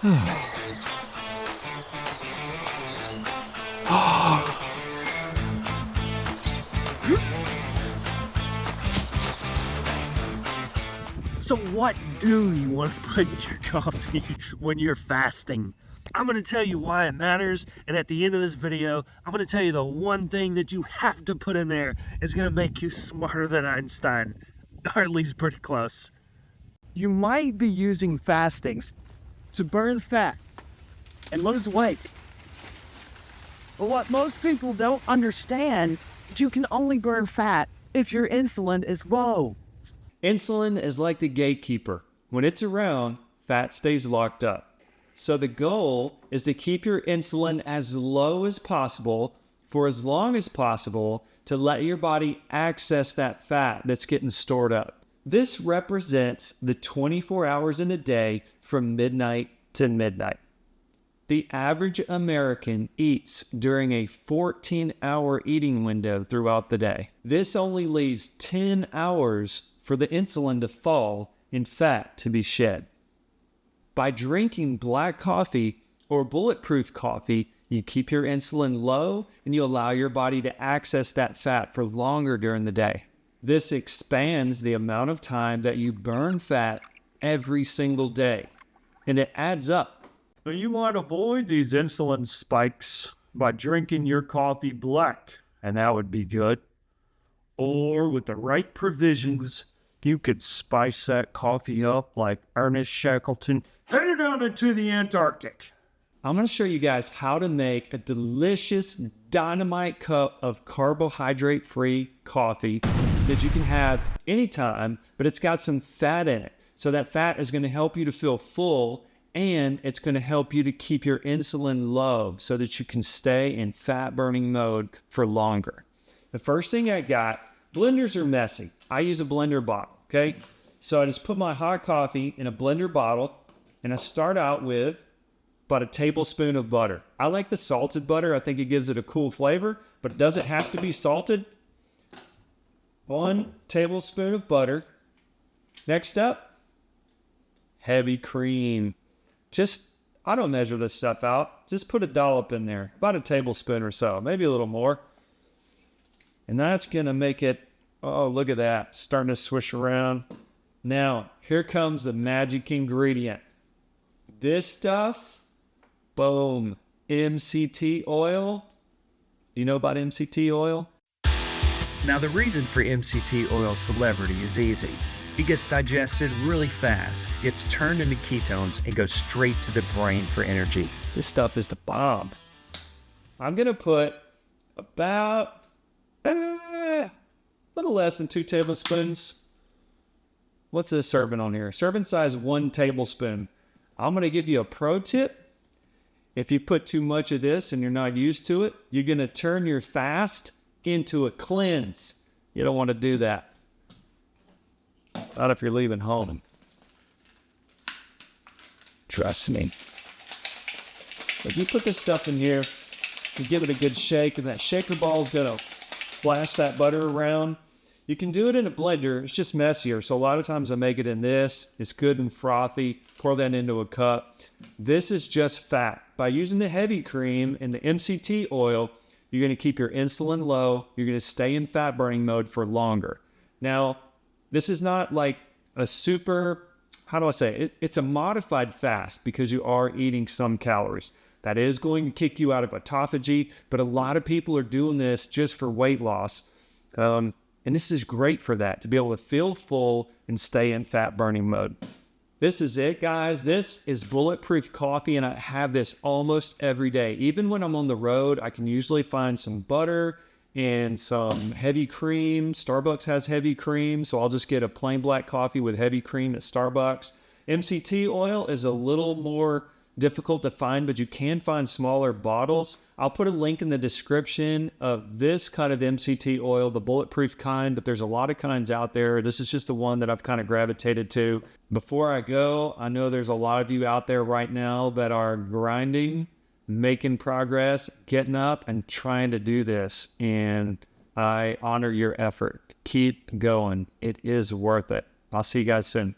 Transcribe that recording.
So what do you want to put in your coffee when you're fasting? I'm going to tell you why it matters, and at the end of this video, I'm going to tell you the one thing that you have to put in there is going to make you smarter than Einstein, or at least pretty close. You might be using fasting to burn fat and lose weight. But what most people don't understand is you can only burn fat if your insulin is low. Insulin is like the gatekeeper. When it's around, fat stays locked up. So the goal is to keep your insulin as low as possible for as long as possible to let your body access that fat that's getting stored up. This represents the 24 hours in a day from midnight to midnight. The average American eats during a 14-hour eating window throughout the day. This only leaves 10 hours for the insulin to fall and fat to be shed. By drinking black coffee or bulletproof coffee, you keep your insulin low and you allow your body to access that fat for longer during the day. This expands the amount of time that you burn fat every single day, and it adds up. So you might avoid these insulin spikes by drinking your coffee black, and that would be good. Or with the right provisions, you could spice that coffee up like Ernest Shackleton headed out into the Antarctic. I'm going to show you guys how to make a delicious dynamite cup of carbohydrate-free coffee that you can have anytime, but it's got some fat in it. So that fat is going to help you to feel full, and it's going to help you to keep your insulin low so that you can stay in fat-burning mode for longer. The first thing I got, blenders are messy. I use a blender bottle. Okay, so I just put my hot coffee in a blender bottle, and I start out with about a tablespoon of butter. I like the salted butter. I think it gives it a cool flavor, but it doesn't have to be salted. 1 tablespoon of butter. Next up, heavy cream. I don't measure this stuff out. Just put a dollop in there, about a tablespoon or so, maybe a little more. And that's going to make it, oh, look at that, starting to swish around. Now, here comes the magic ingredient. This stuff, boom, MCT oil. You know about MCT oil? Now the reason for MCT oil celebrity is easy. It gets digested really fast, gets turned into ketones, and goes straight to the brain for energy. This stuff is the bomb. I'm going to put about a little less than 2 tablespoons. What's this serving on here? Serving size 1 tablespoon. I'm going to give you a pro tip. If you put too much of this and you're not used to it, you're going to turn your fast into a cleanse. You don't want to do that. Not if you're leaving home. Trust me. If you put this stuff in here, you give it a good shake, and that shaker ball is going to splash that butter around. You can do it in a blender. It's just messier. So a lot of times I make it in this. It's good and frothy. Pour that into a cup. This is just fat. By using the heavy cream and the MCT oil, you're going to keep your insulin low. You're going to stay in fat burning mode for longer. Now, this is not like a super, how do I say it? It's a modified fast because you are eating some calories. That is going to kick you out of autophagy, but a lot of people are doing this just for weight loss. And this is great for that, to be able to feel full and stay in fat burning mode. This is it, guys. This is Bulletproof coffee, and I have this almost every day. Even when I'm on the road, I can usually find some butter and some heavy cream. Starbucks has heavy cream, so I'll just get a plain black coffee with heavy cream at Starbucks. MCT oil is a little more difficult to find, but you can find smaller bottles. I'll put a link in the description of this kind of MCT oil, the Bulletproof kind, but there's a lot of kinds out there. This is just the one that I've kind of gravitated to. Before I go, I know there's a lot of you out there right now that are grinding, making progress, getting up and trying to do this. And I honor your effort. Keep going. It is worth it. I'll see you guys soon.